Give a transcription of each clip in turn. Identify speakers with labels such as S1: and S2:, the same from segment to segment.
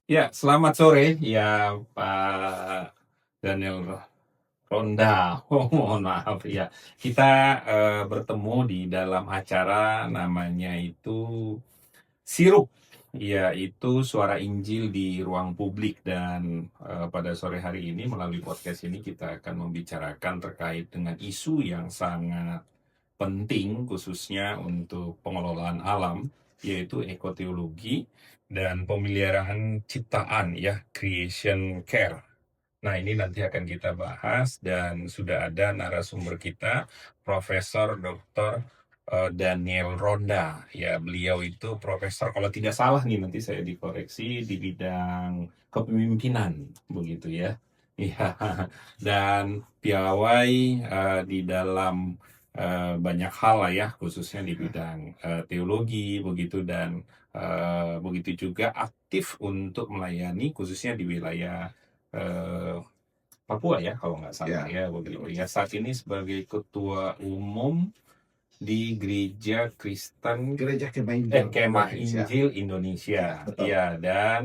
S1: Ya, selamat sore ya Pak Daniel Ronda. Oh, mohon maaf ya. Kita bertemu di dalam acara namanya itu Sirup, yaitu suara Injil di ruang publik dan pada sore hari ini melalui podcast ini kita akan membicarakan terkait dengan isu yang sangat penting khususnya untuk pengelolaan alam, yaitu ekoteologi dan pemeliharaan ciptaan ya, creation care. Nah, ini nanti akan kita bahas dan sudah ada narasumber kita, Profesor Dr. Daniel Ronda. Ya, beliau itu profesor, kalau tidak salah nih nanti saya dikoreksi di bidang kepemimpinan, begitu ya. Iya, dan piawai di dalam banyak hal lah ya, khususnya di bidang teologi, begitu dan begitu juga aktif untuk melayani khususnya di wilayah eh, Papua ya kalau nggak salah
S2: Ya,
S1: ya begitu ya. Saat ini sebagai ketua umum di Gereja Kristen
S2: Gereja Kemah Injil
S1: Kemah
S2: Indonesia.
S1: Injil
S2: Ya,
S1: Indonesia.
S2: betul.
S1: Ya, dan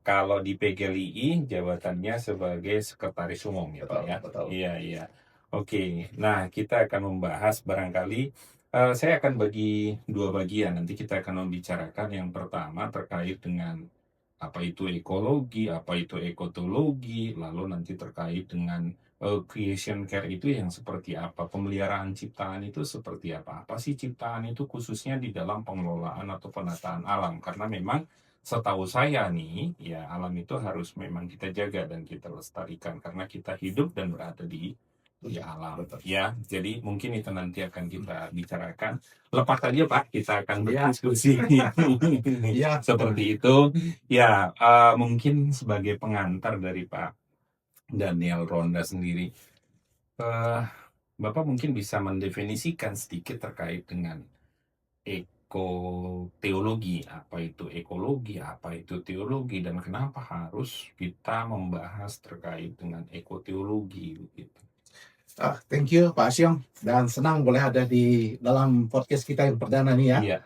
S1: kalau di PGLI jabatannya sebagai sekretaris umum ya Pak
S2: Betul,
S1: ya.
S2: betul.
S1: Iya, iya. Oke. Nah, kita akan membahas barangkali saya akan bagi dua bagian. Nanti kita akan membicarakan yang pertama terkait dengan apa itu ekologi, apa itu ekotologi, lalu nanti terkait dengan creation care itu yang seperti apa, pemeliharaan ciptaan itu seperti apa sih ciptaan itu khususnya di dalam pengelolaan atau penataan alam, karena memang setahu saya nih, ya alam itu harus memang kita jaga dan kita lestarikan karena kita hidup dan berada di alam.
S2: Betul.
S1: Ya, jadi mungkin itu nanti akan kita bicarakan. Lepas aja Pak, kita akan
S2: Ya.
S1: berdiskusi.
S2: Ya,
S1: Seperti itu. Ya, mungkin sebagai pengantar dari Pak Daniel Ronda sendiri, eh, Bapak mungkin bisa mendefinisikan sedikit terkait dengan ekoteologi, apa itu ekologi, apa itu teologi, dan kenapa harus kita membahas terkait dengan ekoteologi begitu.
S2: thank you Pak Asyong, dan senang boleh ada di dalam podcast kita yang perdana nih ya.
S1: Iya,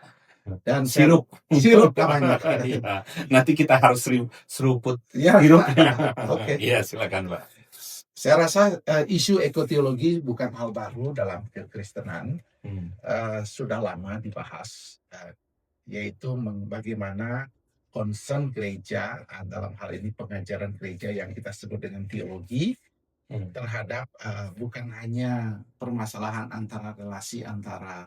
S2: Dan
S1: sirup.
S2: sirup namanya.
S1: Iya, nanti kita harus seruput
S2: Ya,
S1: sirupnya.
S2: oke.
S1: Iya, silakan Pak.
S2: Saya rasa isu ekoteologi bukan hal baru dalam kekristenan. Sudah lama dibahas, yaitu bagaimana concern gereja, dalam hal ini pengajaran gereja yang kita sebut dengan teologi, terhadap bukan hanya permasalahan antara relasi antara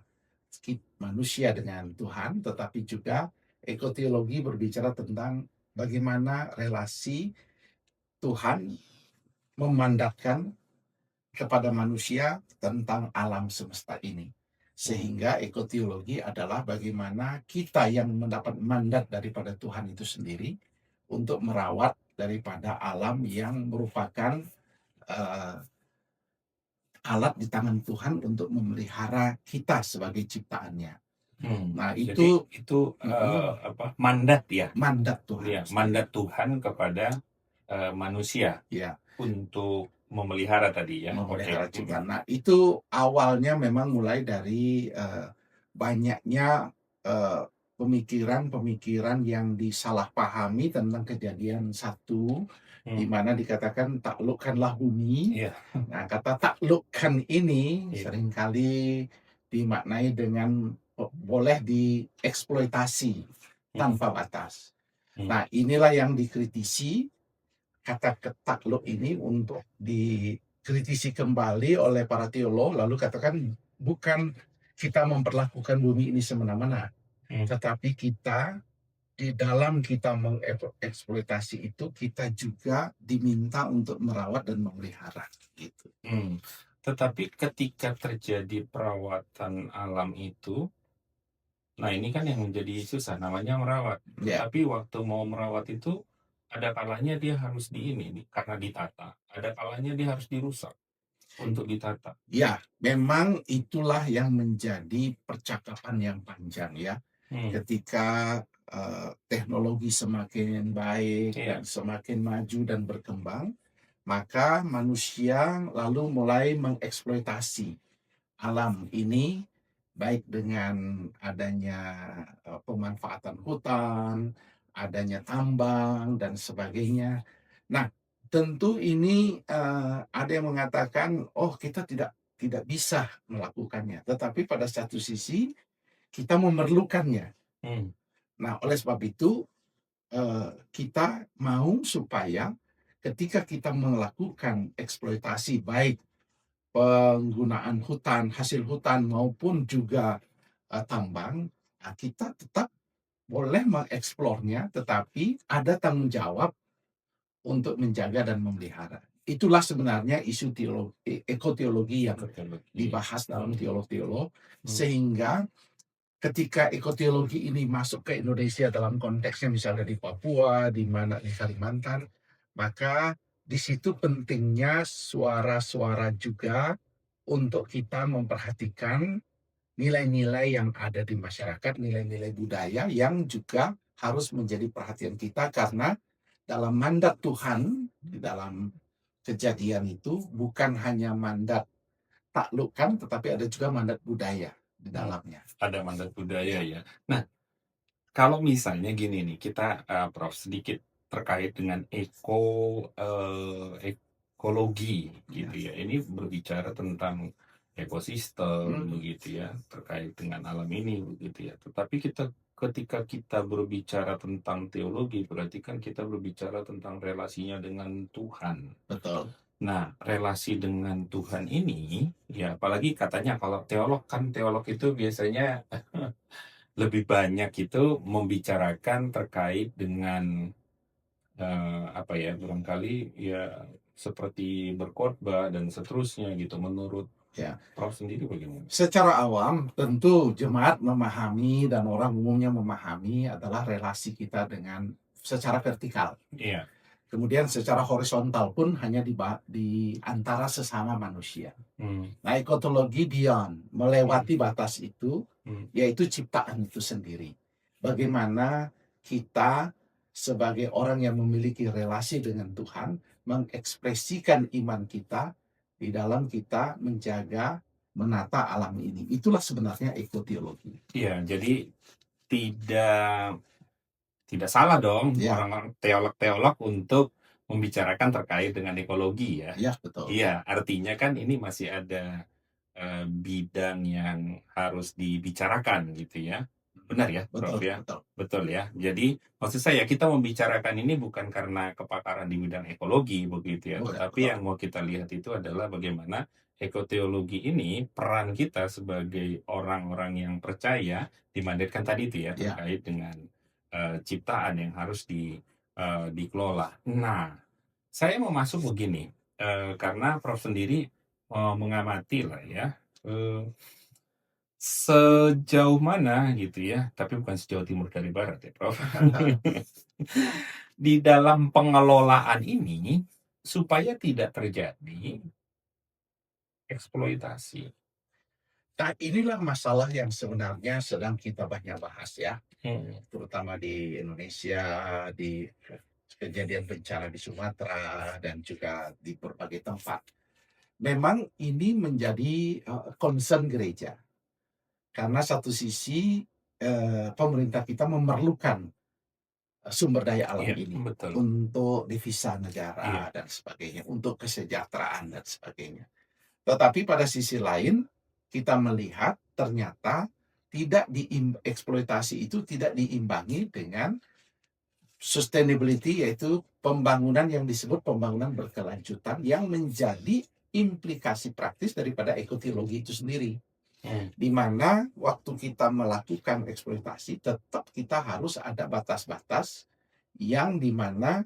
S2: manusia dengan Tuhan, tetapi juga ekoteologi berbicara tentang bagaimana relasi Tuhan memandatkan kepada manusia tentang alam semesta ini. Sehingga ekoteologi adalah bagaimana kita yang mendapat mandat daripada Tuhan itu sendiri untuk merawat daripada alam yang merupakan uh, alat di tangan Tuhan untuk memelihara kita sebagai ciptaannya. Nah,
S1: Jadi itu mandat ya,
S2: mandat Tuhan.
S1: ya mandat Tuhan kepada manusia
S2: Ya,
S1: untuk memelihara tadi ya.
S2: memelihara
S1: Oke.
S2: ciptaan. Nah, itu awalnya memang mulai dari banyaknya pemikiran-pemikiran yang disalahpahami tentang kejadian satu, di mana dikatakan taklukkanlah bumi.
S1: Iya.
S2: Nah, kata taklukkan ini
S1: Iya.
S2: seringkali dimaknai dengan boleh dieksploitasi tanpa batas. Nah, inilah yang dikritisi, kata takluk ini untuk dikritisi kembali oleh para teolog, lalu katakan bukan kita memperlakukan bumi ini semena-mena, tetapi kita di dalam kita mengeksploitasi itu, kita juga diminta untuk merawat dan memelihara gitu.
S1: Tetapi ketika terjadi perawatan alam itu, nah ini kan yang menjadi susah, namanya merawat.
S2: Ya.
S1: Tapi waktu mau merawat itu, ada kalanya dia harus karena ditata. Ada kalanya dia harus dirusak untuk ditata.
S2: Ya, memang itulah yang menjadi percakapan yang panjang ya. Ketika teknologi semakin baik dan semakin maju dan berkembang, maka manusia lalu mulai mengeksploitasi alam ini, baik dengan adanya pemanfaatan hutan, adanya tambang dan sebagainya. Nah, tentu ini ada yang mengatakan, oh kita tidak bisa melakukannya, tetapi pada satu sisi kita memerlukannya. Nah, oleh sebab itu kita mau supaya ketika kita melakukan eksploitasi baik penggunaan hutan, hasil hutan maupun juga tambang, kita tetap boleh mengeksplornya, tetapi ada tanggung jawab untuk menjaga dan memelihara. Itulah sebenarnya isu ekoteologi yang dibahas dalam teolog-teolog, sehingga ketika ekoteologi ini masuk ke Indonesia dalam konteksnya misalnya di Papua, di mana di Kalimantan, maka di situ pentingnya suara-suara juga untuk kita memperhatikan nilai-nilai yang ada di masyarakat, nilai-nilai budaya yang juga harus menjadi perhatian kita, karena dalam mandat Tuhan, di dalam kejadian itu bukan hanya mandat taklukkan, tetapi ada juga mandat budaya di dalamnya.
S1: Ada mandat budaya ya. Nah, kalau misalnya gini nih, kita Prof sedikit terkait dengan ekologi gitu ya. Ini berbicara tentang ekosistem begitu ya, terkait dengan alam ini begitu ya. Tetapi ketika kita berbicara tentang teologi, berarti kan kita berbicara tentang relasinya dengan Tuhan.
S2: Betul.
S1: Nah, relasi dengan Tuhan ini, ya apalagi katanya kalau teolog itu biasanya lebih banyak itu membicarakan terkait dengan apa ya, barangkali ya seperti berkhotbah dan seterusnya gitu. Menurut
S2: Ya,
S1: Prof sendiri bagaimana?
S2: secara awam tentu jemaat memahami dan orang umumnya memahami adalah relasi kita dengan secara vertikal.
S1: Iya.
S2: Kemudian secara horizontal pun hanya di antara sesama manusia. Nah, ekotologi beyond, melewati batas itu, yaitu ciptaan itu sendiri. Bagaimana kita sebagai orang yang memiliki relasi dengan Tuhan mengekspresikan iman kita di dalam kita menjaga, menata alam ini. Itulah sebenarnya ekoteologi.
S1: Iya, jadi tidak salah dong
S2: Ya.
S1: orang-orang teolog-teolog untuk membicarakan terkait dengan ekologi ya.
S2: Ya, betul.
S1: Iya, artinya kan ini masih ada bidang yang harus dibicarakan gitu ya. Benar ya, Prof
S2: Betul,
S1: ya?
S2: betul.
S1: Betul ya. Jadi maksud saya kita membicarakan ini bukan karena kepakaran di bidang ekologi begitu ya,
S2: Bukan,
S1: tetapi
S2: betul.
S1: yang mau kita lihat itu adalah bagaimana ekoteologi ini peran kita sebagai orang-orang yang percaya dimandatkan tadi itu ya,
S2: Ya.
S1: terkait dengan ciptaan yang harus dikelola. Nah, saya mau masuk begini, karena Prof sendiri mengamati lah ya, sejauh mana gitu ya, tapi bukan sejauh timur dari barat ya, Prof. Di dalam pengelolaan ini, supaya tidak terjadi eksploitasi.
S2: Nah, inilah masalah yang sebenarnya sedang kita banyak bahas ya, terutama di Indonesia, di kejadian bencana di Sumatera, dan juga di berbagai tempat. Memang ini menjadi concern gereja. Karena satu sisi pemerintah kita memerlukan sumber daya alam ini
S1: Betul.
S2: untuk devisa negara dan sebagainya, untuk kesejahteraan dan sebagainya. Tetapi pada sisi lain, kita melihat ternyata eksploitasi itu tidak diimbangi dengan sustainability, yaitu pembangunan yang disebut pembangunan berkelanjutan yang menjadi implikasi praktis daripada ekoteologi itu sendiri. Di mana waktu kita melakukan eksploitasi, tetap kita harus ada batas-batas yang dimana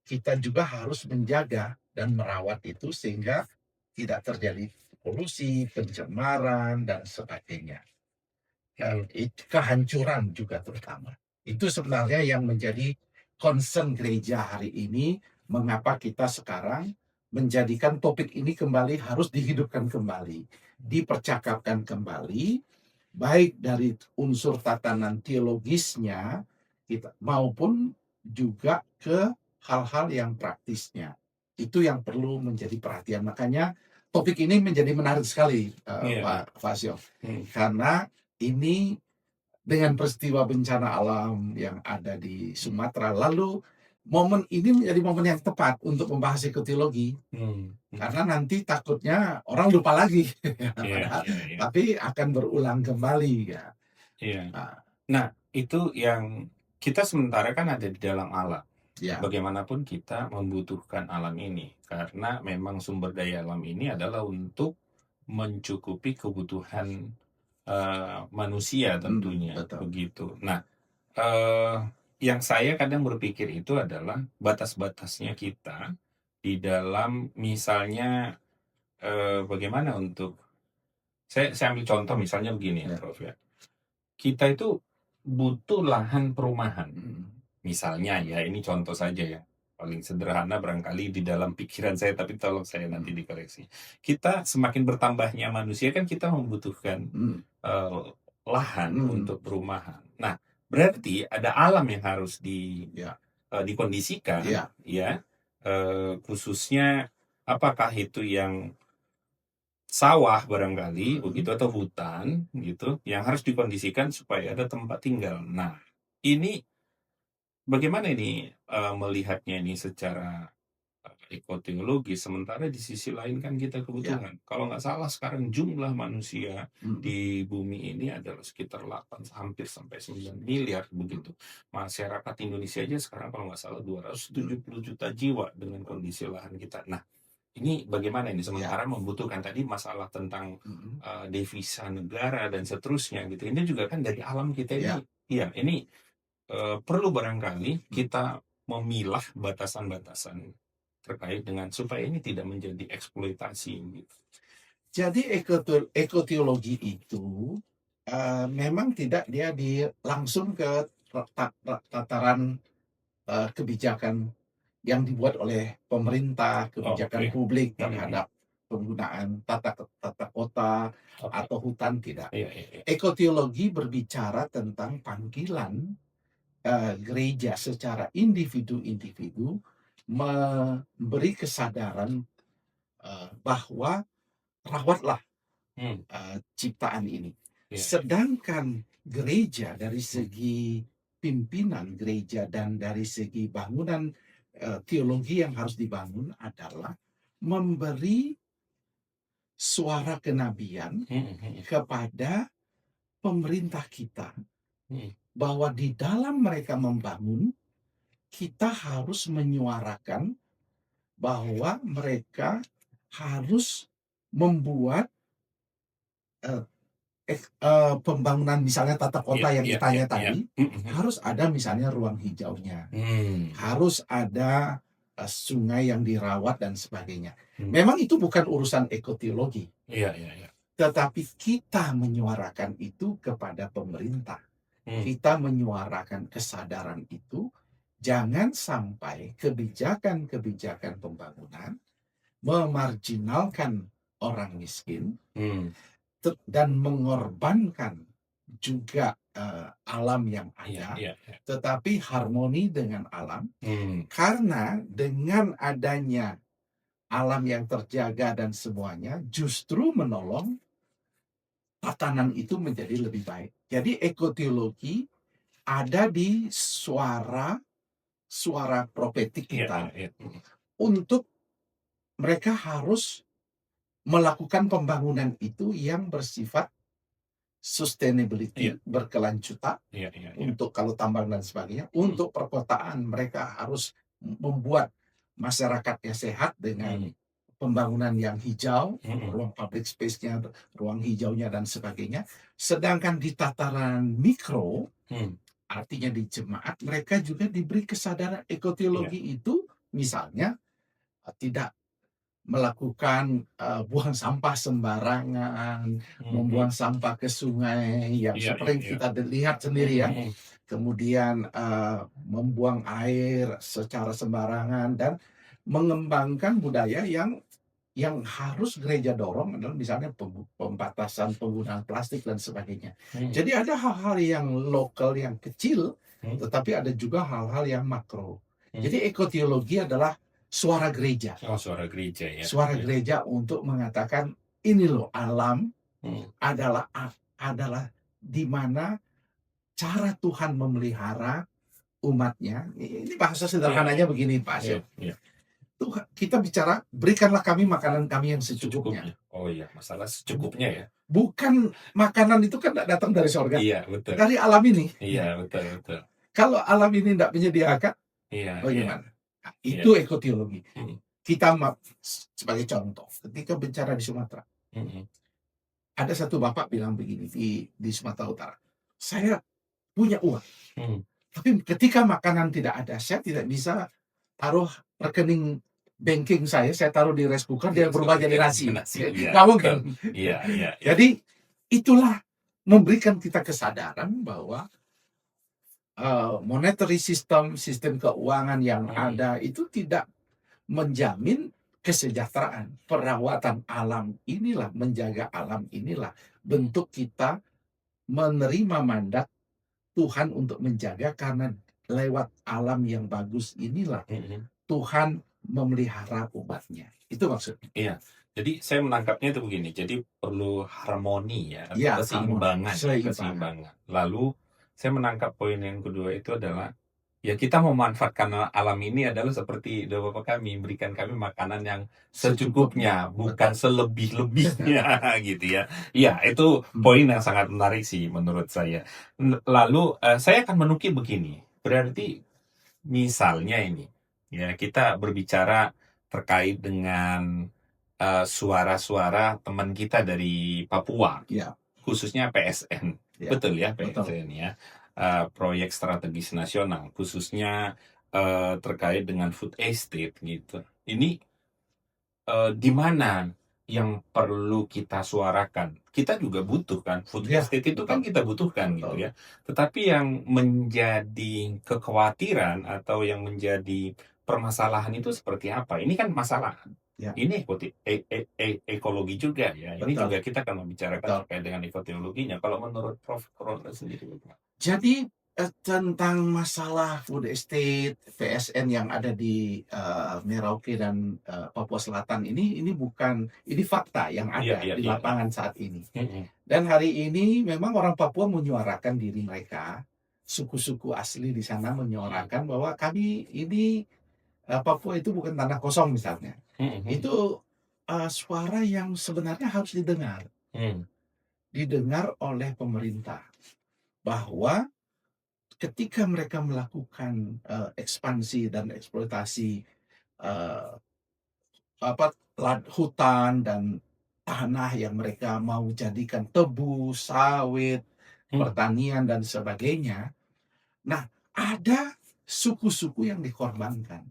S2: kita juga harus menjaga dan merawat itu sehingga tidak terjadi polusi, pencemaran, dan sebagainya. Kehancuran juga terutama. Itu sebenarnya yang menjadi concern gereja hari ini, mengapa kita sekarang menjadikan topik ini kembali harus dihidupkan kembali, dipercakapkan kembali, baik dari unsur tatanan teologisnya maupun juga ke hal-hal yang praktisnya. Itu yang perlu menjadi perhatian. Makanya topik ini menjadi menarik sekali, Pak Fasio. Karena ini dengan peristiwa bencana alam yang ada di Sumatera. Lalu momen ini menjadi momen yang tepat untuk membahas ekoteologi. Karena nanti takutnya orang lupa lagi, tapi akan berulang kembali ya.
S1: Nah, itu yang kita sementara kan ada di dalam alam.
S2: Ya,
S1: Bagaimanapun kita membutuhkan alam ini karena memang sumber daya alam ini adalah untuk mencukupi kebutuhan manusia tentunya,
S2: betul.
S1: begitu. Nah, yang saya kadang berpikir itu adalah batas-batasnya kita di dalam misalnya bagaimana untuk saya ambil contoh misalnya begini ya,
S2: Ya.
S1: Prof ya. Kita itu butuh lahan perumahan. Misalnya ya, ini contoh saja ya. Paling sederhana barangkali di dalam pikiran saya, tapi tolong saya nanti dikoreksi. Kita semakin bertambahnya manusia kan kita membutuhkan lahan untuk perumahan. Nah, berarti ada alam yang harus dikondisikan ya, khususnya apakah itu yang sawah barangkali begitu atau hutan gitu yang harus dikondisikan supaya ada tempat tinggal. Nah, ini bagaimana ini melihatnya ini secara ekoteologi, sementara di sisi lain kan kita kebutuhan. Kalau nggak salah sekarang jumlah manusia di bumi ini adalah sekitar 8 hampir sampai 9 miliar begitu. Masyarakat Indonesia aja sekarang kalau nggak salah 270 juta jiwa dengan kondisi lahan kita. Nah, ini bagaimana ini sementara membutuhkan tadi masalah tentang devisa negara dan seterusnya gitu. Ini juga kan dari alam kita ini. Iya, ini perlu barangkali kita memilah batasan-batasan terkait dengan supaya ini tidak menjadi eksploitasi gitu.
S2: Jadi ekoteologi itu memang tidak dia langsung ke tataran kebijakan yang dibuat oleh pemerintah, kebijakan publik terhadap penggunaan tata kota atau hutan, tidak. Ekoteologi berbicara tentang panggilan gereja secara individu-individu memberi kesadaran bahwa rawatlah ciptaan ini. Sedangkan gereja dari segi pimpinan gereja dan dari segi bangunan teologi yang harus dibangun adalah memberi suara kenabian kepada pemerintah kita bahwa di dalam mereka membangun kita harus menyuarakan bahwa mereka harus membuat pembangunan misalnya tata kota yang ditanya tadi, harus ada misalnya ruang hijaunya, harus ada sungai yang dirawat dan sebagainya. Memang itu bukan urusan ekoteologi, tetapi kita menyuarakan itu kepada pemerintah. Kita menyuarakan kesadaran itu, jangan sampai kebijakan-kebijakan pembangunan memarginalkan orang miskin dan mengorbankan juga alam yang ada, tetapi harmoni dengan alam. Karena dengan adanya alam yang terjaga dan semuanya justru menolong tatanan itu menjadi lebih baik. Jadi ekoteologi ada di suara profetik kita untuk mereka harus melakukan pembangunan itu yang bersifat sustainability, berkelanjutan, untuk kalau tambang dan sebagainya. Untuk perkotaan mereka harus membuat masyarakatnya sehat dengan pembangunan yang hijau, ruang public space-nya, ruang hijaunya dan sebagainya. Sedangkan di tataran mikro, artinya di jemaat, mereka juga diberi kesadaran ekoteologi itu, misalnya tidak melakukan buang sampah sembarangan, membuang sampah ke sungai yang seperti kita lihat sendiri ya. Kemudian membuang air secara sembarangan dan mengembangkan budaya yang harus gereja dorong adalah misalnya pembatasan penggunaan plastik dan sebagainya. Jadi ada hal-hal yang lokal yang kecil, tetapi ada juga hal-hal yang makro. Jadi ekoteologi adalah suara gereja.
S1: Suara gereja ya.
S2: Suara gereja untuk mengatakan ini loh alam adalah di mana cara Tuhan memelihara umatnya. Ini bahasa
S1: Iya,
S2: sederhananya begini, Pak
S1: iya,
S2: Asyik.
S1: iya.
S2: Tuhan, kita bicara, berikanlah kami makanan kami yang secukupnya.
S1: Secukupnya. Oh iya, masalah secukupnya ya.
S2: Bukan makanan itu kan tidak datang dari sorga,
S1: Iya, betul.
S2: dari alam ini.
S1: Iya, betul, betul.
S2: Kalau alam ini tidak menyediakan,
S1: Iya, iya,
S2: bagaimana? Nah,
S1: iya.
S2: itu ekoteologi.
S1: Mhm,
S2: Kita sebagai contoh, ketika bicara di Sumatera,
S1: mhm,
S2: ada satu bapak bilang begini di Sumatera Utara, saya punya uang,
S1: mhm.
S2: tapi ketika makanan tidak ada, saya tidak bisa taruh rekening banking saya taruh di rice cooker, dia berubah jadi nasi.
S1: Nasi, iya,
S2: Nggak mungkin.
S1: betul. Iya, iya, iya.
S2: Jadi itulah memberikan kita kesadaran bahwa monetary system, sistem keuangan yang ada itu tidak menjamin kesejahteraan. Perawatan alam inilah, menjaga alam inilah bentuk kita menerima mandat Tuhan untuk menjaga, karena lewat alam yang bagus inilah
S1: Mhm.
S2: Tuhan memelihara umatnya. Itu maksudnya.
S1: Iya. Jadi saya menangkapnya itu begini, jadi perlu harmoni ya, atau
S2: Ya,
S1: keseimbangan ya,
S2: seimbang.
S1: keseimbangan. Lalu saya menangkap poin yang kedua itu adalah, ya kita memanfaatkan alam ini adalah seperti doa Bapa kami, berikan kami makanan yang secukupnya, bukan selebih-lebihnya gitu ya. Iya, itu poin yang sangat menarik sih menurut saya. Lalu saya akan menukil begini, berarti misalnya ini, ya kita berbicara terkait dengan suara-suara teman kita dari Papua,
S2: Ya,
S1: khususnya PSN,
S2: ya,
S1: betul ya
S2: betul.
S1: PSN ya, proyek strategis nasional, khususnya terkait dengan food estate gitu. Ini di mana yang perlu kita suarakan? Kita juga butuh kan, food
S2: Ya,
S1: estate itu kan
S2: betul.
S1: kita butuhkan gitu
S2: Betul.
S1: ya. Tetapi yang menjadi kekhawatiran atau yang menjadi permasalahan itu seperti apa? Ini kan masalah.
S2: Ya.
S1: Ini ekologi juga ya. Ini
S2: Betul.
S1: juga kita akan membicarakan
S2: Betul.
S1: terkait dengan ekoteologinya. Kalau menurut Prof. Ronda sendiri bagaimana?
S2: Jadi tentang masalah food estate PSN yang ada di Merauke dan Papua Selatan ini bukan, ini fakta yang
S1: Iya,
S2: ada
S1: iya,
S2: di
S1: iya.
S2: lapangan saat ini.
S1: Mhm,
S2: Dan hari ini memang orang Papua menyuarakan diri mereka, suku-suku asli di sana menyuarakan bahwa kami ini Papua itu bukan tanah kosong misalnya.
S1: mhm,
S2: Itu suara yang sebenarnya harus
S1: mhm,
S2: didengar oleh pemerintah, bahwa ketika mereka melakukan ekspansi dan eksploitasi eh, hutan dan tanah yang mereka mau jadikan tebu, sawit,
S1: mhm.
S2: pertanian dan sebagainya. Nah, ada suku-suku yang dikorbankan.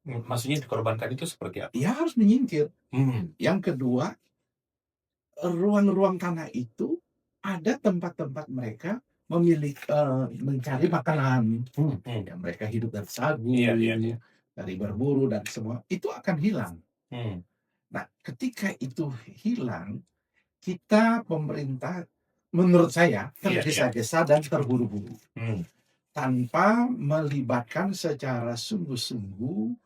S1: Maksudnya dikorbankan itu seperti apa?
S2: Ya harus menyingkir.
S1: Hmm.
S2: Yang kedua, ruang-ruang tanah itu ada tempat-tempat mereka memiliki mencari makanan. Ya, mereka hidup dari sagu,
S1: Iya, iya, iya.
S2: dari berburu dan semua itu akan hilang.
S1: Hmm.
S2: Nah, ketika itu hilang, kita pemerintah menurut saya
S1: Iya, iya.
S2: tergesa-gesa dan terburu-buru
S1: Hmm.
S2: tanpa melibatkan secara sungguh-sungguh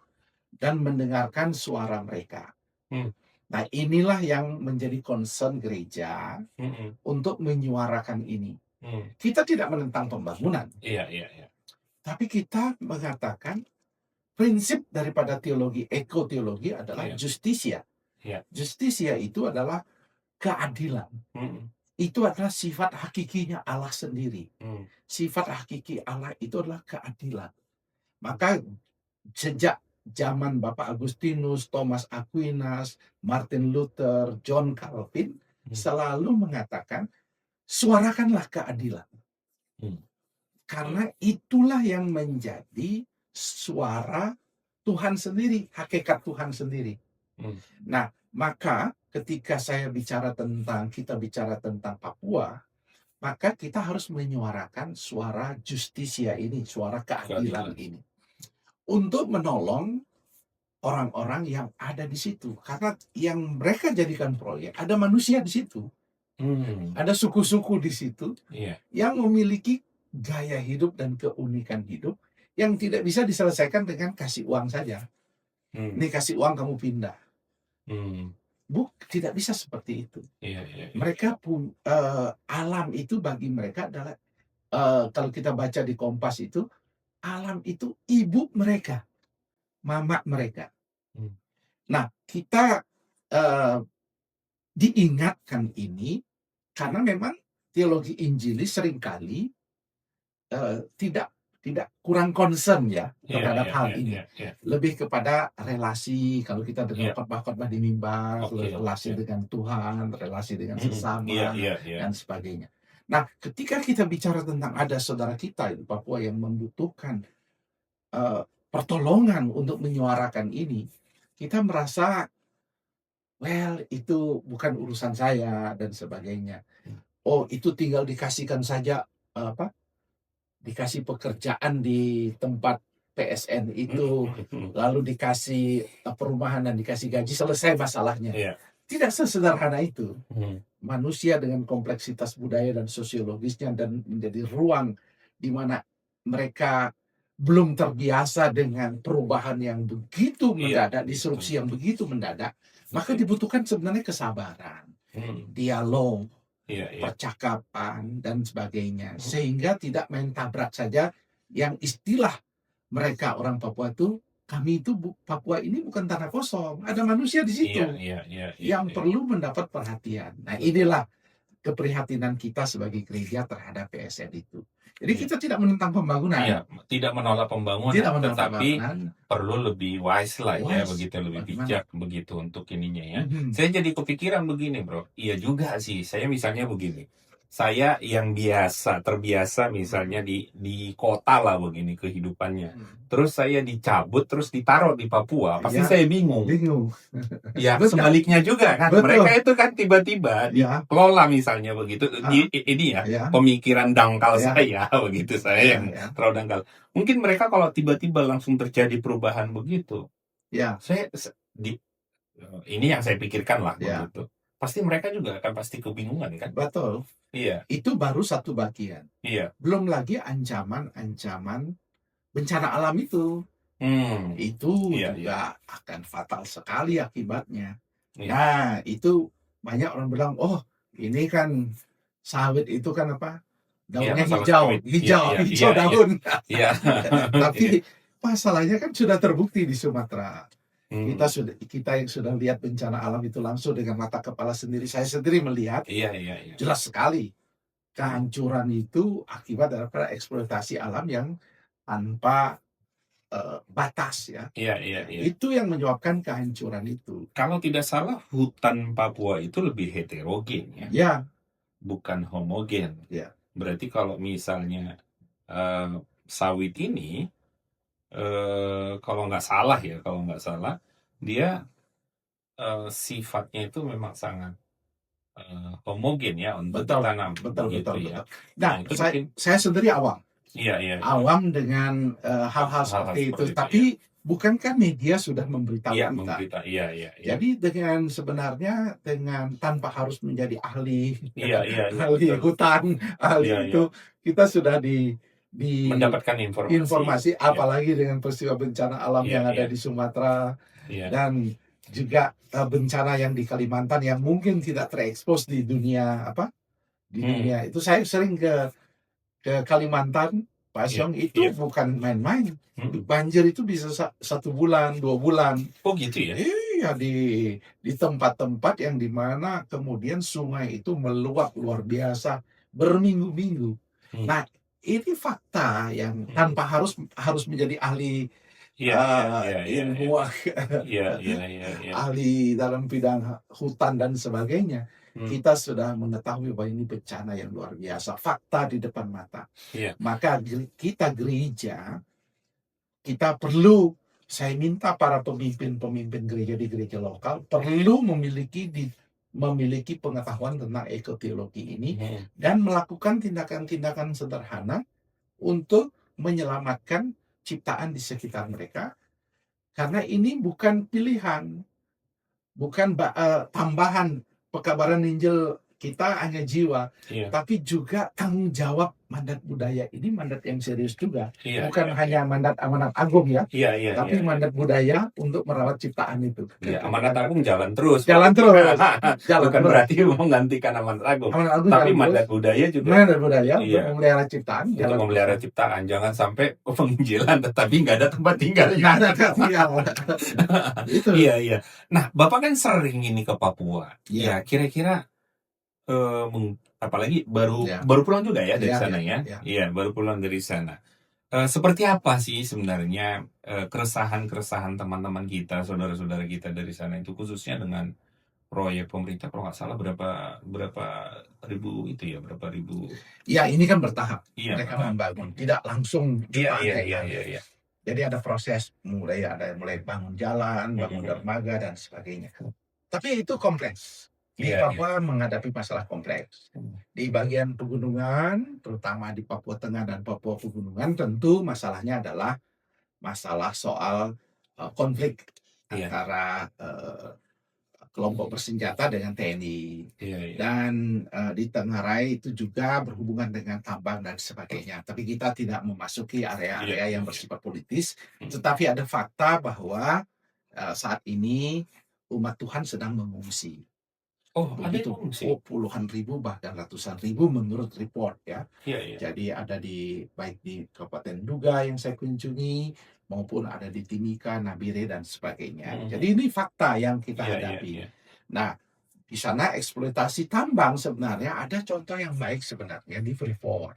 S2: dan mendengarkan suara mereka.
S1: Hmm.
S2: Nah, inilah yang menjadi concern gereja
S1: Hmm.
S2: untuk menyuarakan ini.
S1: Hmm.
S2: Kita tidak menentang pembangunan,
S1: Iya, iya, iya.
S2: tapi kita mengatakan prinsip daripada teologi, ekoteologi adalah
S1: Iya.
S2: justisia.
S1: Iya.
S2: Justisia itu adalah keadilan.
S1: Hmm.
S2: Itu adalah sifat hakikinya Allah sendiri.
S1: Hmm.
S2: Sifat hakiki Allah itu adalah keadilan. Maka sejak zaman Bapak Agustinus, Thomas Aquinas, Martin Luther, John Calvin selalu mengatakan suarakanlah keadilan. Karena itulah yang menjadi suara Tuhan sendiri, hakikat Tuhan sendiri. Nah, maka ketika kita bicara tentang Papua, maka kita harus menyuarakan suara justisia ini, suara keadilan ini. Untuk menolong orang-orang yang ada di situ. Karena yang mereka jadikan proyek, ada manusia di situ. Ada suku-suku di situ yang memiliki gaya hidup dan keunikan hidup yang tidak bisa diselesaikan dengan kasih uang saja. Nih kasih uang kamu pindah. Tidak bisa seperti itu. Mereka pun alam itu bagi mereka adalah kalau kita baca di Kompas itu, alam itu ibu mereka, mama mereka. Nah, kita diingatkan ini karena memang teologi Injilis seringkali tidak kurang concern ya terhadap hal ini. Lebih kepada relasi, kalau kita dengar khotbah-khotbah di mimbar, relasi dengan Tuhan, relasi dengan sesama, dan sebagainya. Nah, ketika kita bicara tentang ada saudara kita di Papua yang membutuhkan pertolongan untuk menyuarakan ini, kita merasa, well, itu bukan urusan saya dan sebagainya. Oh, itu tinggal dikasihkan saja dikasih pekerjaan di tempat PSN itu, lalu dikasih perumahan dan dikasih gaji, selesai masalahnya. Tidak sesederhana itu. Manusia dengan kompleksitas budaya dan sosiologisnya, dan menjadi ruang di mana mereka belum terbiasa dengan perubahan yang begitu mendadak, disrupsi yang begitu mendadak, maka dibutuhkan sebenarnya kesabaran, dialog, percakapan, dan sebagainya. Sehingga tidak main tabrak saja, yang istilah mereka orang Papua itu, kami itu Papua ini bukan tanah kosong, ada manusia di situ yang perlu mendapat perhatian. Nah, inilah keprihatinan kita sebagai gereja terhadap PSN itu. Jadi kita tidak menentang pembangunan.
S1: Tidak menolak pembangunan, tetapi perlu lebih wise lah ya, begitu, lebih bijak begitu untuk ininya ya. Saya jadi kepikiran begini, Bro. Iya juga sih. Saya misalnya begini. Saya yang terbiasa misalnya di kota lah begini kehidupannya. Terus saya dicabut, terus ditaruh di Papua, pasti saya bingung. Ya, sebaliknya juga kan. Mereka itu kan tiba-tiba dikelola misalnya begitu. Ini ya, pemikiran dangkal saya begitu, saya yang terlalu dangkal. Mungkin mereka kalau tiba-tiba langsung terjadi perubahan begitu, ini yang saya pikirkan lah begitu. Pasti mereka juga akan pasti kebingungan kan?
S2: Betul. Iya. Itu baru satu bagian. Iya. Belum lagi ancaman bencana alam itu. Itu juga akan fatal sekali akibatnya. Nah, itu banyak orang bilang, oh ini kan sawit itu kan apa? Daunnya hijau daun. Tapi masalahnya kan sudah terbukti di Sumatera. Kita yang sudah lihat bencana alam itu langsung dengan mata kepala sendiri, saya sendiri melihat jelas sekali kehancuran itu akibat daripada eksploitasi alam yang tanpa batas ya. Itu yang menyebabkan kehancuran itu.
S1: Kalau tidak salah hutan Papua itu lebih heterogen ya. Bukan homogen. Berarti kalau misalnya sawit ini kalau nggak salah dia sifatnya itu memang sangat homogen ya untuk ditanam.
S2: Betul. Nah, saya sendiri awam. Awam dengan hal-hal seperti itu. Tapi bukankah media sudah memberitahu kita? Jadi sebenarnya tanpa harus menjadi ahli hutan, itu kita sudah
S1: mendapatkan informasi,
S2: apalagi dengan peristiwa bencana alam yang ada di Sumatera, dan juga bencana yang di Kalimantan yang mungkin tidak terekspos di dunia dunia itu. Saya sering ke Kalimantan, Pak Syong, itu bukan main-main. Banjir itu bisa 1 bulan, 2 bulan.
S1: Oh gitu ya?
S2: Iya, di tempat-tempat yang dimana kemudian sungai itu meluap luar biasa berminggu-minggu. Nah, ini fakta yang tanpa harus menjadi ahli ilmuwan, ahli dalam bidang hutan dan sebagainya. Kita sudah mengetahui bahwa ini bencana yang luar biasa, fakta di depan mata. Maka kita gereja, kita perlu, saya minta para pemimpin gereja di gereja lokal perlu memiliki pengetahuan tentang ekoteologi ini dan melakukan tindakan-tindakan sederhana untuk menyelamatkan ciptaan di sekitar mereka, karena ini bukan pilihan, bukan tambahan pekabaran Injil kita hanya jiwa,
S1: Iya.
S2: tapi juga tanggung jawab mandat budaya ini mandat yang serius juga.
S1: Iya,
S2: Bukan
S1: iya,
S2: hanya mandat amanat agung ya,
S1: iya, iya,
S2: tapi
S1: iya.
S2: mandat budaya untuk merawat ciptaan itu.
S1: Iya, amanat agung jalan terus.
S2: Jalan terus, jalan
S1: Bukan
S2: terus.
S1: berarti menggantikan amanat agung,
S2: Amanat agung
S1: tapi
S2: jalan
S1: mandat
S2: terus.
S1: budaya juga.
S2: Mandat budaya untuk
S1: Iya,
S2: memelihara ciptaan,
S1: untuk
S2: jalan
S1: memelihara
S2: terus.
S1: ciptaan. Jangan sampai penginjilan tetapi nggak ada tempat tinggal.
S2: Nggak ada tempat tinggal. Itu.
S1: Iya, iya. Nah, Bapak kan sering ini ke Papua.
S2: Iya.
S1: Ya, kira-kira apalagi baru
S2: Ya.
S1: baru pulang juga ya dari
S2: Iya,
S1: sana ya.
S2: iya.
S1: Iya, baru pulang dari sana. Seperti apa sih sebenarnya keresahan-keresahan teman-teman kita, saudara-saudara kita dari sana itu khususnya dengan proyek pemerintah kalau nggak salah berapa ribu itu ya, berapa ribu.
S2: Ya, ini kan bertahap.
S1: Iya,
S2: Mereka membangun, tidak langsung
S1: iya,
S2: jutaan
S1: iya,
S2: hektar.
S1: iya, iya.
S2: Jadi ada proses mulai bangun jalan, bangun dermaga dan sebagainya. Tapi itu kompleks. Di
S1: Iya,
S2: Papua menghadapi masalah kompleks. Di bagian pegunungan, terutama di Papua Tengah dan Papua Pegunungan, tentu masalahnya adalah masalah soal konflik
S1: Iya.
S2: antara kelompok bersenjata dengan TNI.
S1: Iya, iya.
S2: Dan di Tenggarai itu juga berhubungan dengan tambang dan sebagainya. Tapi kita tidak memasuki area-area yang bersifat politis. Tetapi ada fakta bahwa saat ini umat Tuhan sedang mengungsi.
S1: Oh, ada
S2: Begitu.
S1: yang mengungsi?
S2: Puluhan ribu bahkan ratusan ribu menurut report ya.
S1: Iya, iya.
S2: Jadi ada baik di Kabupaten Duga yang saya kunjungi maupun ada di Timika, Nabire dan sebagainya. Jadi ini fakta yang kita
S1: Iya,
S2: hadapi.
S1: iya.
S2: Nah, di sana eksploitasi tambang sebenarnya ada contoh yang baik sebenarnya di Freeport.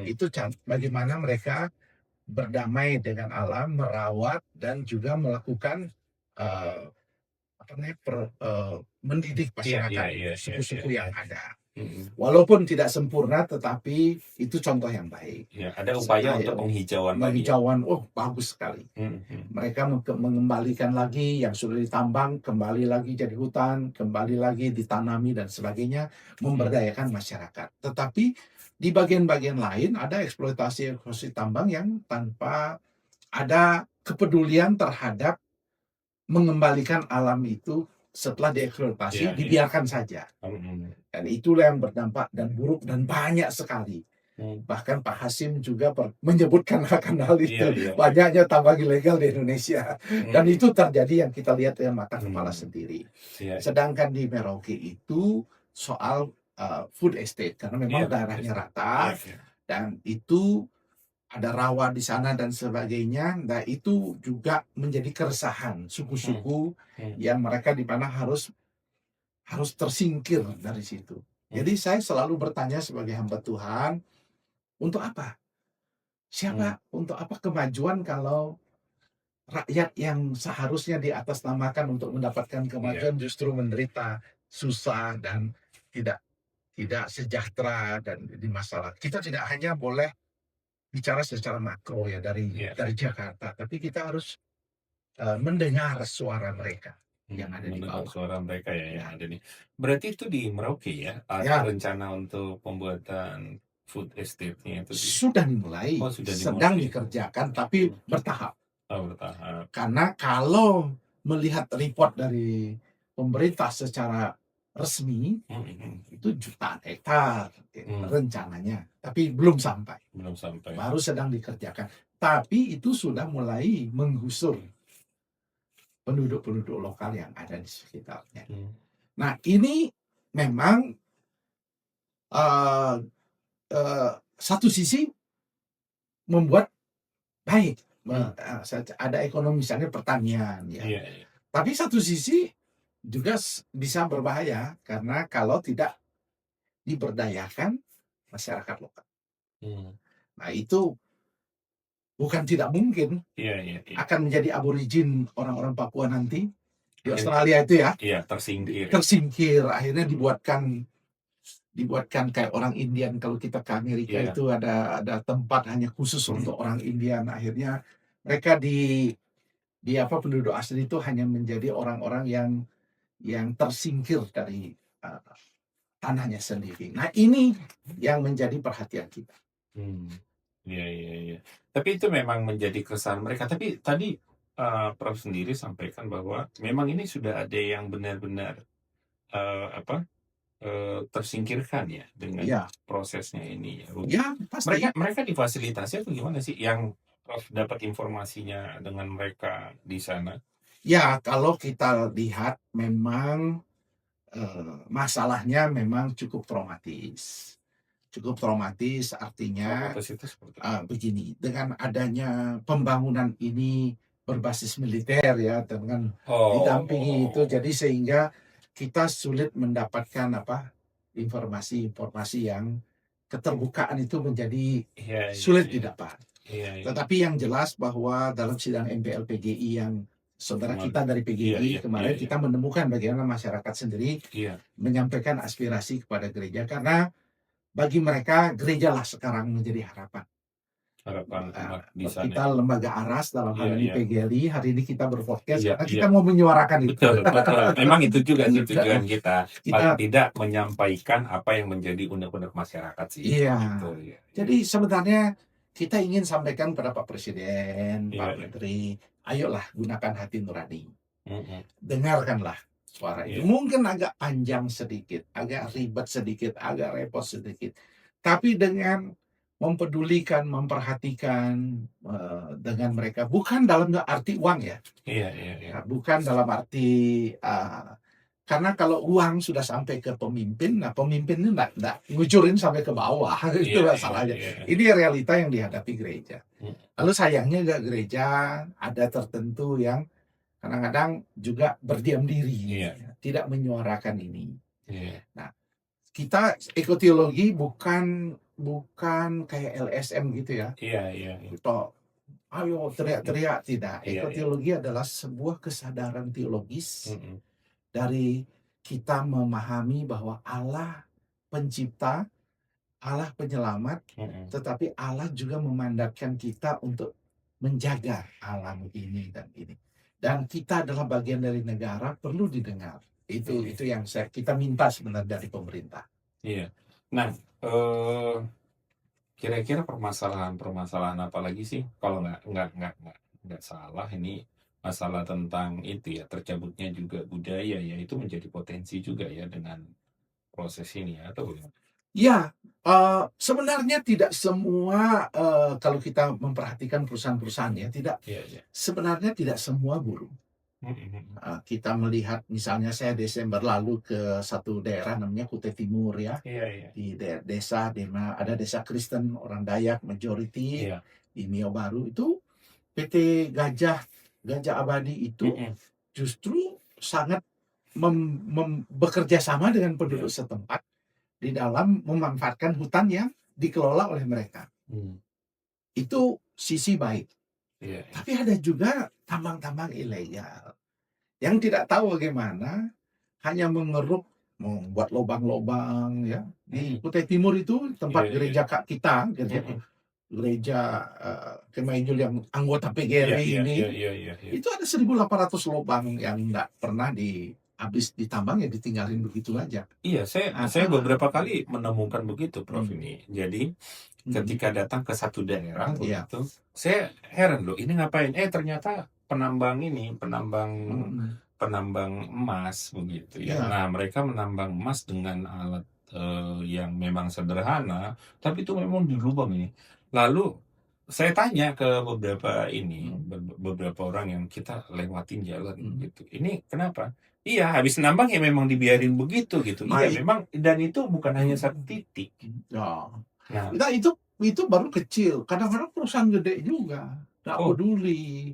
S2: Itu bagaimana mereka berdamai dengan alam, merawat dan juga melakukan mendidik masyarakat, suku-suku yang ada. Walaupun tidak sempurna, tetapi itu contoh yang baik.
S1: Ya, ada upaya untuk penghijauan.
S2: Penghijauan, bagus sekali. Mereka mengembalikan lagi yang sudah ditambang, kembali lagi jadi hutan, kembali lagi ditanami dan sebagainya, memberdayakan masyarakat. Tetapi di bagian-bagian lain ada eksploitasi tambang yang tanpa ada kepedulian terhadap mengembalikan alam itu setelah dieksploitasi, dibiarkan saja. Dan itulah yang berdampak dan buruk dan banyak sekali. Bahkan Pak Hasim juga menyebutkan akan hal itu. Banyaknya tambang ilegal di Indonesia. Dan itu terjadi yang kita lihat dengan mata kepala sendiri. Sedangkan di Merauke itu soal food estate. Karena memang daerahnya rata. Dan itu ada rawa di sana dan sebagainya. Nah, itu juga menjadi keresahan suku-suku yang mereka di mana harus tersingkir dari situ. Jadi saya selalu bertanya sebagai hamba Tuhan, untuk apa? Siapa? Untuk apa kemajuan kalau rakyat yang seharusnya diatasnamakan untuk mendapatkan kemajuan justru menderita, susah dan tidak sejahtera dan di masalah. Kita tidak hanya boleh bicara secara makro ya dari Jakarta, tapi kita harus mendengar suara mereka yang ada di bawah.
S1: Suara mereka yang ada nih. Berarti itu di Merauke ya, rencana untuk pembuatan food estate-nya itu
S2: sudah dimulai, sedang dikerjakan, tapi bertahap.
S1: Bertahap.
S2: Karena kalau melihat report dari pemerintah secara resmi, itu jutaan hektar rencananya, tapi belum sampai. Baru sedang dikerjakan. Tapi itu sudah mulai menggusur penduduk-penduduk lokal yang ada di sekitarnya. Nah, ini memang satu sisi membuat baik. Ada ekonomi, misalnya pertanian. Tapi satu sisi juga bisa berbahaya karena kalau tidak diberdayakan masyarakat lokal. Nah, itu bukan tidak mungkin akan menjadi aborigin orang-orang Papua nanti di Australia itu ya. Tersingkir. Akhirnya dibuatkan kayak orang Indian. Kalau kita ke Amerika itu ada tempat hanya khusus untuk orang Indian. Akhirnya mereka penduduk asli itu hanya menjadi orang-orang yang tersingkir dari tanahnya sendiri. Nah, ini yang menjadi perhatian kita.
S1: Iya. Tapi itu memang menjadi keresahan mereka. Tapi tadi Prof sendiri sampaikan bahwa memang ini sudah ada yang benar-benar tersingkirkan ya dengan
S2: Ya,
S1: prosesnya ini ya,
S2: ya pasti.
S1: mereka difasilitasi atau gimana sih yang Prof dapat informasinya dengan mereka di sana?
S2: Ya, kalau kita lihat memang masalahnya memang cukup traumatis. Cukup traumatis artinya
S1: Traumatis itu seperti apa?
S2: begini, dengan adanya pembangunan ini berbasis militer ya, dengan didampingi itu,
S1: Oh,
S2: jadi sehingga kita sulit mendapatkan apa informasi-informasi yang keterbukaan itu menjadi
S1: iya iya
S2: sulit
S1: iya.
S2: didapat.
S1: Iya iya.
S2: Tetapi yang jelas bahwa dalam sidang MPL PGI yang saudara
S1: Kemarin.
S2: kita dari
S1: Iya
S2: PGI
S1: iya iya
S2: kemarin,
S1: iya.
S2: kita menemukan bagaimana masyarakat sendiri
S1: Iya,
S2: menyampaikan aspirasi kepada gereja, karena bagi mereka gerejalah sekarang menjadi harapan.
S1: harapan umat di sana
S2: Kita
S1: ya.
S2: lembaga ARAS, dalam hal
S1: Iya
S2: ini
S1: iya.
S2: PGRI, hari ini kita berpodcast
S1: Iya
S2: karena
S1: iya.
S2: kita mau menyuarakan itu.
S1: Betul betul. Memang itu juga sih tujuan
S2: Nah,
S1: kita, paling
S2: kita
S1: tidak menyampaikan apa yang menjadi unek-unek masyarakat sih,
S2: iya.
S1: gitu ya.
S2: Jadi sebenarnya kita ingin sampaikan kepada Pak Presiden,
S1: Iya
S2: Pak
S1: iya.
S2: Menteri, ayolah gunakan hati nurani.
S1: Mhm.
S2: Dengarkanlah suara itu.
S1: Iya.
S2: Mungkin agak panjang sedikit, agak ribet sedikit, agak repot sedikit. Tapi dengan mempedulikan, memperhatikan dengan mereka, bukan dalam arti uang ya.
S1: Iya iya iya.
S2: Bukan dalam arti karena kalau uang sudah sampai ke pemimpin, nah pemimpin ini enggak ngucurin sampai ke bawah, itu
S1: Iya iya
S2: masalahnya.
S1: iya.
S2: Ini realita yang dihadapi gereja.
S1: Mhm.
S2: Lalu sayangnya juga gereja ada tertentu yang kadang-kadang juga berdiam diri,
S1: Iya.
S2: tidak menyuarakan ini.
S1: Iya.
S2: Nah, kita ekoteologi bukan bukan kayak LSM gitu ya.
S1: Iya iya iya.
S2: Kita ayo teriak-teriak, tidak.
S1: Iya iya.
S2: Ekoteologi adalah sebuah kesadaran teologis
S1: Mhm.
S2: dari kita memahami bahwa Allah pencipta, Allah penyelamat,
S1: Mhm.
S2: tetapi Allah juga memandatkan kita untuk menjaga alam ini dan ini. Dan kita adalah bagian dari negara, perlu didengar. Itu
S1: Mhm.
S2: itu yang kita minta sebenarnya dari pemerintah.
S1: Iya. Nah, kira-kira permasalahan-permasalahan apa lagi sih kalau nggak salah ini masalah tentang itu ya, tercabutnya juga budaya ya, itu menjadi potensi juga ya dengan proses ini ya, atau bagaimana?
S2: Ya, sebenarnya tidak semua, kalau kita memperhatikan perusahaan-perusahaan ya,
S1: Iya iya.
S2: sebenarnya tidak semua buruk.
S1: Mhm mhm.
S2: Kita melihat misalnya saya Desember lalu ke satu daerah namanya Kutai Timur ya,
S1: Iya iya.
S2: di desa di mana ada desa Kristen orang Dayak majority
S1: Iya.
S2: di Mio Baru itu, PT Gajah Gajah Abadi itu
S1: Mhm.
S2: justru sangat bekerja sama dengan penduduk
S1: Iya.
S2: setempat di dalam memanfaatkan hutan yang dikelola oleh mereka.
S1: Mmm.
S2: Itu sisi baik.
S1: Iya iya.
S2: Tapi ada juga tambang-tambang ilegal yang tidak tahu bagaimana hanya mengeruk, membuat lobang-lobang ya. Di
S1: Mhm.
S2: Kutai Timur itu
S1: Iya
S2: tempat
S1: iya.
S2: gereja kita,
S1: Mhm.
S2: gereja Kemainjil yang anggota
S1: Iya
S2: PGRI
S1: iya
S2: ini,
S1: iya iya iya iya.
S2: itu ada 1.800 lobang yang enggak pernah habis ditambang, ya ditinggalin begitu aja.
S1: Iya, saya beberapa kali menemukan begitu, Prof, ini. Jadi,
S2: Mhm.
S1: ketika datang ke satu daerah
S2: Iya.
S1: begitu, saya heran loh, ini ngapain? Ternyata penambang ini, penambang
S2: Mhm.
S1: penambang emas begitu ya.
S2: Iya.
S1: Nah, mereka menambang emas dengan alat, yang memang sederhana, tapi itu memang di lubang ini. Lalu saya tanya ke beberapa ini, beberapa orang yang kita lewatin jalan gitu, "Ini kenapa?" Iya, habis nambang ya memang dibiarin begitu gitu. Iya,
S2: Baik.
S1: memang dan itu bukan hanya satu titik.
S2: Ya.
S1: Nah,
S2: Nah itu baru kecil, kadang-kadang perusahaan gede juga, nggak
S1: oh,
S2: peduli.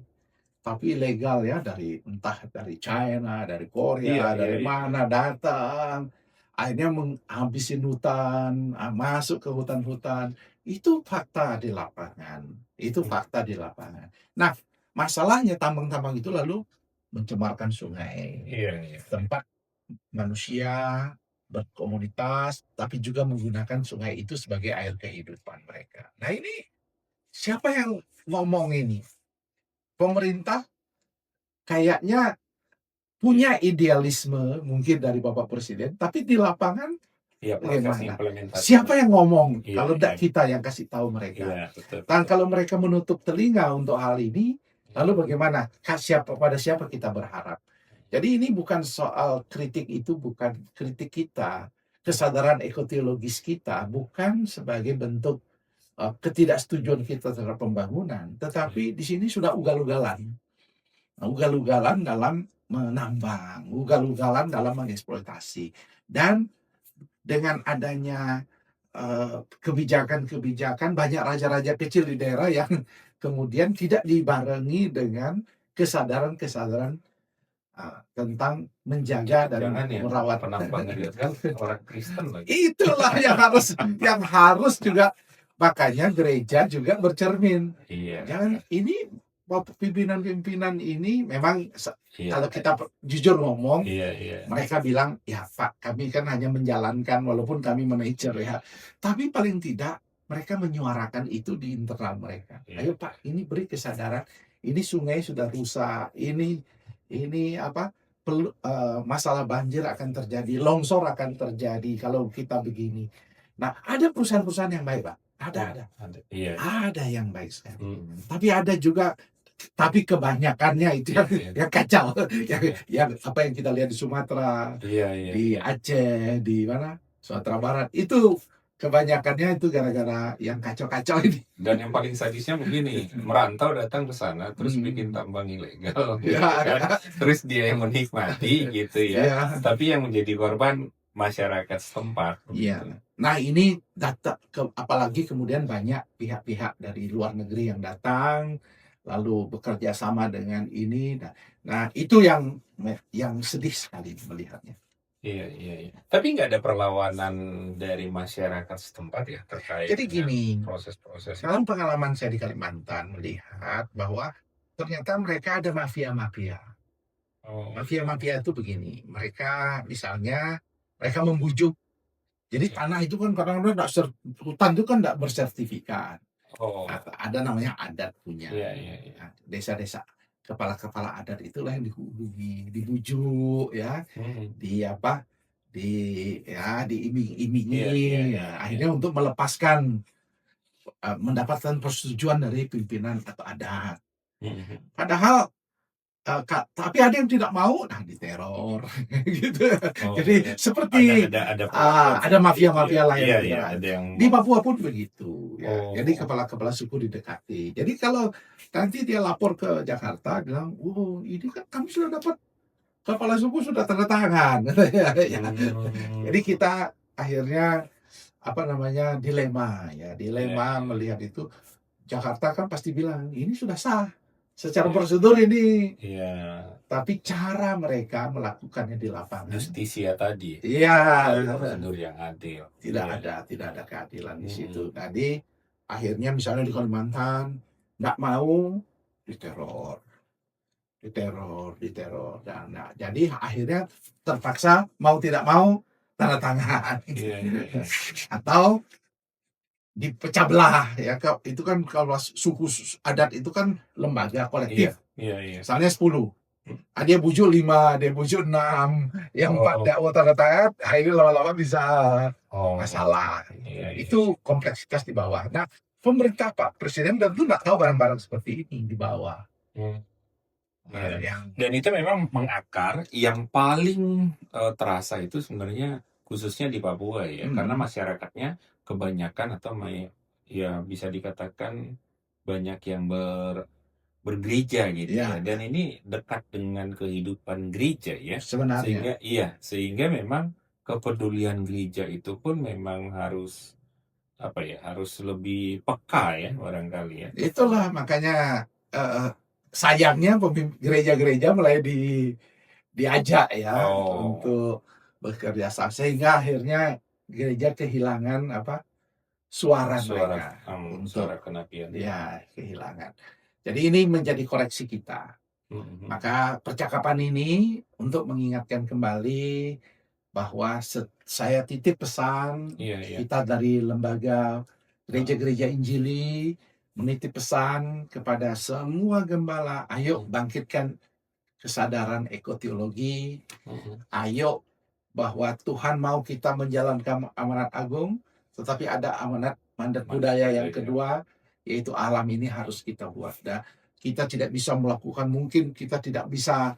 S2: Tapi ilegal ya, entah dari China, dari
S1: iya
S2: Korea,
S1: iya
S2: dari
S1: iya.
S2: mana datang, akhirnya menghabisin hutan, masuk ke hutan-hutan. Itu fakta di lapangan, itu
S1: Mmm,
S2: fakta di lapangan. Nah, masalahnya tambang-tambang itu lalu mencemarkan sungai,
S1: iya iya iya.
S2: tempat manusia berkomunitas, tapi juga menggunakan sungai itu sebagai air kehidupan mereka. Nah ini siapa yang ngomong ini? Pemerintah kayaknya punya idealisme mungkin dari Bapak Presiden, tapi di lapangan
S1: Iya, proses
S2: bagaimana?
S1: implementasinya.
S2: Siapa yang ngomong
S1: Iya
S2: kalau
S1: iya
S2: tidak kita yang kasih tahu mereka?
S1: iya, betul
S2: Dan
S1: betul.
S2: kalau mereka menutup telinga untuk hal ini, lalu bagaimana? Pada siapa kita berharap? Jadi ini bukan soal kritik, itu bukan kritik kita. kesadaran ekoteologis kita bukan sebagai bentuk ketidaksetujuan kita terhadap pembangunan, tetapi di sini sudah ugal-ugalan. Ugal-ugalan dalam menambang, ugal-ugalan dalam mengeksploitasi. Dan dengan adanya kebijakan-kebijakan, banyak raja-raja kecil di daerah yang kemudian tidak dibarengi dengan kesadaran-kesadaran tentang menjaga dan
S1: Jangan ya,
S2: merawat.
S1: penambang ilegal orang Kristen lagi.
S2: Itulah yang harus juga, makanya gereja juga bercermin.
S1: Iya.
S2: Jangan ini pimpinan-pimpinan ini memang
S1: Iya.
S2: kalau kita jujur ngomong,
S1: Iya.
S2: mereka bilang, ya Pak, kami kan hanya menjalankan walaupun kami manajer ya. Tapi paling tidak mereka menyuarakan itu di internal mereka.
S1: Iya.
S2: Ayo Pak, ini beri kesadaran, ini sungai sudah rusak, ini masalah banjir akan terjadi, longsor akan terjadi kalau kita begini. Nah, ada perusahaan-perusahaan yang baik, Pak. Ada.
S1: Iya.
S2: Ada yang baik sekali. Tapi ada juga, tapi kebanyakannya itu yang kacau. yang apa yang kita lihat di Sumatera, di Aceh, di mana? Sumatera Barat. Itu kebanyakannya itu gara-gara yang kacau-kacau ini.
S1: Dan yang paling sadisnya begini, merantau datang ke sana terus bikin tambang ilegal gitu
S2: Ya,
S1: kan. Terus dia yang menikmati gitu ya.
S2: ya.
S1: Tapi yang menjadi korban masyarakat setempat.
S2: Iya. Nah, ini apalagi kemudian banyak pihak-pihak dari luar negeri yang datang lalu bekerja sama dengan ini. Nah, itu yang sedih sekali melihatnya.
S1: Iya. Tapi nggak ada perlawanan dari masyarakat setempat ya terkait
S2: Jadi gini,
S1: proses-proses.
S2: dalam pengalaman saya di Kalimantan melihat bahwa ternyata mereka ada mafia-mafia. Mafia-mafia itu begini, mereka misalnya mereka membujuk. Jadi tanah itu kan kadang-kadang hutan itu kan tidak bersertifikat. Ada namanya adat punya.
S1: Iya.
S2: Desa-desa kepala-kepala adat itulah yang dibujuk ya, diiming-imingi, akhirnya untuk melepaskan, mendapatkan persetujuan dari pimpinan atau adat. Padahal tapi ada yang tidak mau, diteror gitu. Jadi seperti ada mafia-mafia lain. Di Papua pun begitu. Ya. Jadi kepala-kepala suku didekati. Jadi kalau nanti dia lapor ke Jakarta bilang, ini kan kami sudah dapat kepala suku sudah tanda tangan. Jadi kita akhirnya dilema melihat itu. Jakarta kan pasti bilang ini sudah sah. Secara prosedur ini, tapi cara mereka melakukannya di lapangan,
S1: justisia tadi, prosedur yang adil,
S2: tidak ada keadilan di situ. Jadi akhirnya misalnya di Kalimantan nggak mau diteror, dan jadi akhirnya terpaksa mau tidak mau tanda tangan, atau dipecah belah ya. Itu kan kalau suku adat itu kan lembaga kolektif. Misalnya 10, dia bujuk 5, dia bujuk 6, yang 4 dakwah tanda tangan, akhirnya lama-lama bisa masalah. Itu kompleksitas di bawah. Nah, pemerintah Pak Presiden tentu nggak tahu barang-barang seperti ini di bawah.
S1: Dan itu memang mengakar. Yang paling terasa itu sebenarnya khususnya di Papua ya, karena masyarakatnya kebanyakan atau ya bisa dikatakan banyak yang bergereja gitu ya. Dan ini dekat dengan kehidupan gereja ya sebenarnya. Sehingga memang kepedulian gereja itu pun memang harus lebih peka ya barangkali ya.
S2: Itulah makanya sayangnya gereja-gereja mulai diajak ya untuk bekerja sama, sehingga akhirnya gereja kehilangan suara mereka untuk
S1: suara kenabian.
S2: Kehilangan. Jadi ini menjadi koreksi kita. Maka percakapan ini untuk mengingatkan kembali bahwa saya titip pesan kita dari lembaga gereja-gereja Injili, menitip pesan kepada semua gembala, ayo bangkitkan kesadaran ekoteologi, ayo bahwa Tuhan mau kita menjalankan amanat agung, tetapi ada mandat budaya yang kedua, yaitu alam ini harus kita buat. Kita tidak bisa melakukan, mungkin kita tidak bisa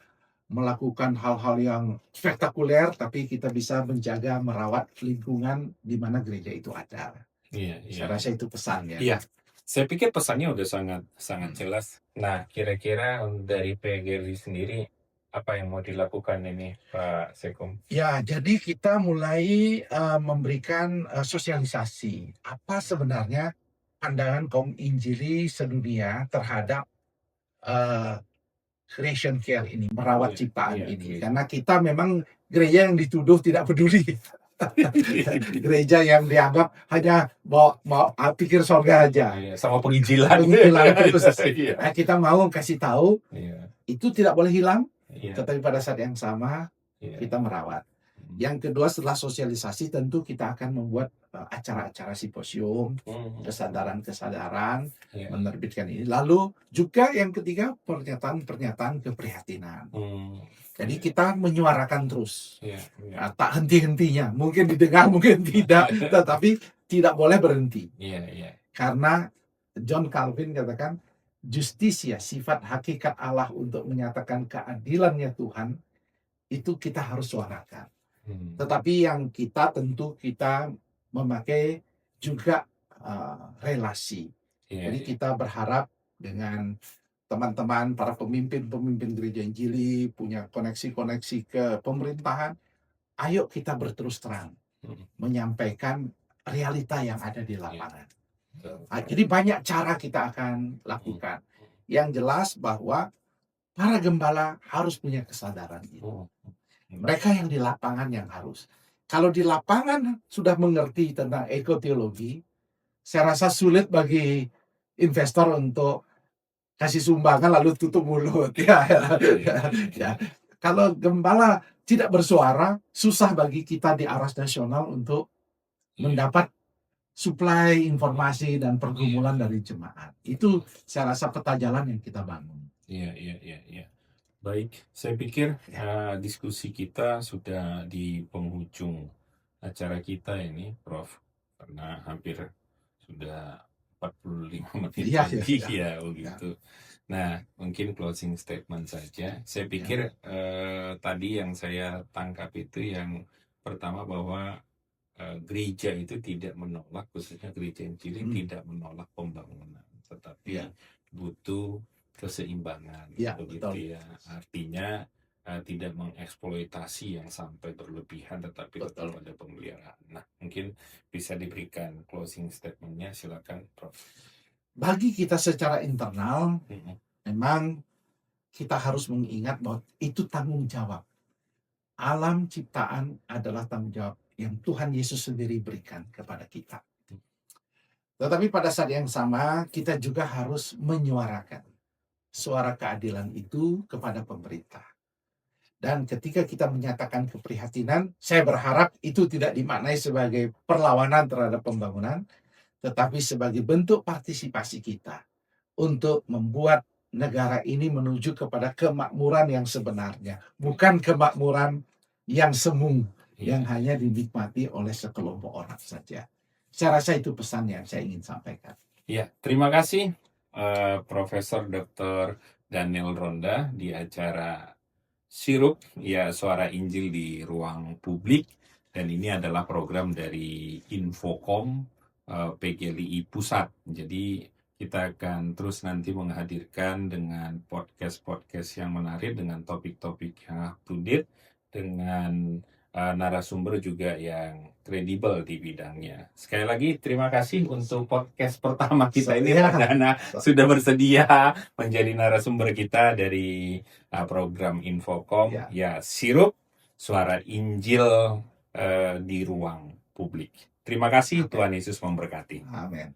S2: melakukan hal-hal yang spektakuler, tapi kita bisa menjaga, merawat lingkungan di mana gereja itu ada.
S1: Iya,
S2: Saya
S1: iya.
S2: rasa itu pesannya.
S1: Iya, saya pikir pesannya udah sangat
S2: Hmm.
S1: jelas. Nah, kira-kira dari PGRI sendiri apa yang mau dilakukan ini, Pak Sekum?
S2: Ya, jadi kita mulai memberikan sosialisasi apa sebenarnya pandangan kaum Injili sedunia terhadap eh, creation care ini, merawat
S1: Iya,
S2: ciptaan
S1: iya,
S2: ini.
S1: iya.
S2: Karena kita memang gereja yang dituduh tidak peduli. Gereja yang dianggap hanya mau pikir sorga aja.
S1: Iya, sama penginjilan.
S2: Penginjilan terus.
S1: Iya.
S2: Nah, kita mau kasih tahu
S1: Iya,
S2: itu tidak boleh hilang,
S1: iya,
S2: tetapi pada saat yang sama
S1: iya.
S2: kita merawat. Yang kedua, setelah sosialisasi tentu kita akan membuat acara-acara simposium, kesadaran-kesadaran,
S1: Iya.
S2: menerbitkan ini. Lalu juga yang ketiga, pernyataan-pernyataan keprihatinan. Jadi kita menyuarakan terus.
S1: Iya, iya.
S2: Nah, tak henti-hentinya. Mungkin didengar, mungkin tidak, tetapi tidak boleh berhenti.
S1: Iya, iya.
S2: Karena John Calvin katakan, justisia, sifat hakikat Allah untuk menyatakan keadilannya Tuhan, itu kita harus suarakan. Tetapi yang kita tentu kita memakai juga relasi.
S1: Iya,
S2: Jadi
S1: iya.
S2: kita berharap dengan teman-teman para pemimpin gereja Injili punya koneksi-koneksi ke pemerintahan, ayo kita berterus terang menyampaikan realita yang ada di lapangan. Nah, jadi banyak cara kita akan lakukan. Yang jelas bahwa para gembala harus punya kesadaran itu. Mereka yang di lapangan yang harus. Kalau di lapangan sudah mengerti tentang ekoteologi, saya rasa sulit bagi investor untuk kasih sumbangan lalu tutup mulut. Ya. Kalau gembala tidak bersuara, susah bagi kita di Aras Nasional untuk mendapat suplai informasi dan pergumulan dari jemaat. Itu saya rasa peta jalan yang kita bangun.
S1: Iya, iya, iya, iya. Baik, saya pikir diskusi kita sudah di penghujung acara kita ini, Prof. Karena hampir sudah 45 menit lebih ya begitu. Nah, mungkin closing statement saja. Saya pikir tadi yang saya tangkap itu yang pertama bahwa gereja itu tidak menolak, khususnya gereja Injili tidak menolak pembangunan, tetapi butuh keseimbangan, begitu
S2: betul.
S1: ya. Artinya tidak mengeksploitasi yang sampai berlebihan, tetapi tetap ada pemeliharaan. Nah, mungkin bisa diberikan closing statement-nya, silakan, Prof.
S2: Bagi kita secara internal, memang kita harus mengingat bahwa itu tanggung jawab. Alam ciptaan adalah tanggung jawab yang Tuhan Yesus sendiri berikan kepada kita. Tetapi pada saat yang sama, kita juga harus menyuarakan suara keadilan itu kepada pemerintah. Dan ketika kita menyatakan keprihatinan, saya berharap itu tidak dimaknai sebagai perlawanan terhadap pembangunan, tetapi sebagai bentuk partisipasi kita untuk membuat negara ini menuju kepada kemakmuran yang sebenarnya, bukan kemakmuran yang semu, yang hanya dinikmati oleh sekelompok orang saja. Saya rasa itu pesan yang saya ingin sampaikan.
S1: Ya, terima kasih Profesor Dr. Daniel Ronda di acara Sirup, ya, Suara Injil di Ruang Publik. Dan ini adalah program dari Infokom PGLI Pusat. Jadi kita akan terus nanti menghadirkan dengan podcast-podcast yang menarik, dengan topik-topik yang up to date, dengan narasumber juga yang kredibel di bidangnya. Sekali lagi terima kasih untuk podcast pertama kita ini, Dana sudah bersedia menjadi narasumber kita dari program Infokom, ya, Sirup, Suara Injil di Ruang Publik. Terima kasih, Tuhan Yesus memberkati.
S2: Amin.